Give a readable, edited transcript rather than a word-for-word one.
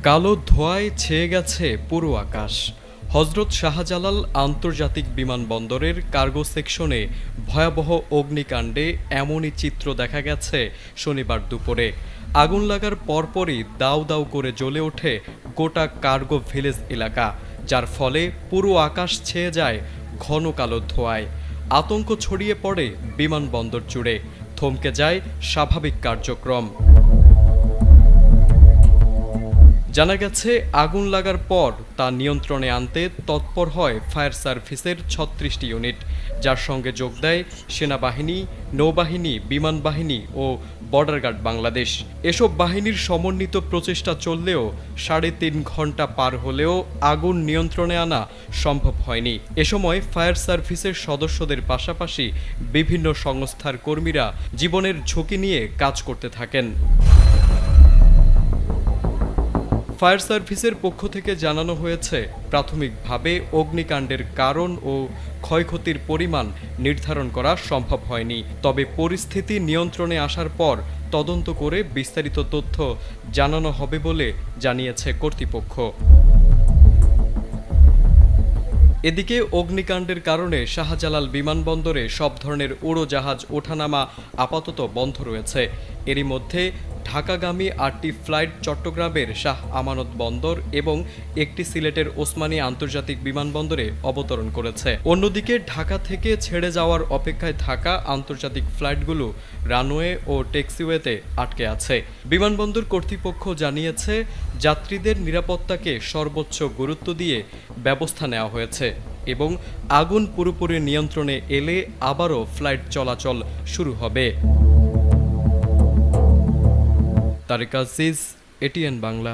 কালো ধোঁয়ায় ছেয়ে গেছে পুরো আকাশ। হজরত শাহজালাল আন্তর্জাতিক বিমানবন্দরের কার্গো সেকশনে ভয়াবহ অগ্নিকাণ্ডে এমনই চিত্র দেখা গেছে শনিবার দুপুরে। আগুন লাগার পরপরই দাউ দাউ করে জ্বলে ওঠে গোটা কার্গো ভিলেজ এলাকা, যার ফলে পুরো আকাশ ছেয়ে যায় ঘন কালো ধোঁয়ায়। আতঙ্ক ছড়িয়ে পড়ে বিমানবন্দর জুড়ে, থমকে যায় স্বাভাবিক কার্যক্রম। জানা গেছে, আগুন লাগার পর তা নিয়ন্ত্রণে আনতে তৎপর হয় ফায়ার সার্ভিসের ৩৬টি ইউনিট, যার সঙ্গে যোগ দেয় সেনাবাহিনী, নৌবাহিনী, বিমান বাহিনী ও বর্ডার গার্ড বাংলাদেশ। এসব বাহিনীর সমন্বিত প্রচেষ্টা চললেও ৩.৫ ঘন্টা পার হলেও আগুন নিয়ন্ত্রণে আনা সম্ভব হয়নি। এ সময় ফায়ার সার্ভিসের সদস্যদের পাশাপাশি বিভিন্ন সংস্থার কর্মীরা জীবনের ঝুঁকি নিয়ে কাজ করতে থাকেন। ফায়ার সার্ভিসের পক্ষ থেকে জানানো হয়েছে, প্রাথমিকভাবে অগ্নিকাণ্ডের কারণ ও ক্ষয়ক্ষতির পরিমাণ নির্ধারণ করা সম্ভব হয়নি। তবে পরিস্থিতি নিয়ন্ত্রণে আসার পর তদন্ত করে বিস্তারিত তথ্য জানানো হবে বলে জানিয়েছে কর্তৃপক্ষ। এদিকে অগ্নিকাণ্ডের কারণে শাহজালাল বিমানবন্দরে সব ধরনের উড়োজাহাজ ওঠানামা আপাতত বন্ধ রয়েছে। এরই মধ্যে ঢাকাগামী ৮টি ফ্লাইট চট্টগ্রামের শাহ আমানত বন্দর এবং একটি সিলেটের ওসমানী আন্তর্জাতিক বিমানবন্দরে অবতরণ করেছে। অন্যদিকে ঢাকা থেকে ছেড়ে যাওয়ার অপেক্ষায় থাকা আন্তর্জাতিক ফ্লাইটগুলো রানওয়ে ও ট্যাক্সিওয়েতে আটকে আছে। বিমানবন্দর কর্তৃপক্ষ জানিয়েছে, যাত্রীদের নিরাপত্তাকে সর্বোচ্চ গুরুত্ব দিয়ে ব্যবস্থা নেওয়া হয়েছে এবং আগুন পুরোপুরি নিয়ন্ত্রণে এলে আবারও ফ্লাইট চলাচল শুরু হবে। তারিক আজিজ, এটিএন বাংলা।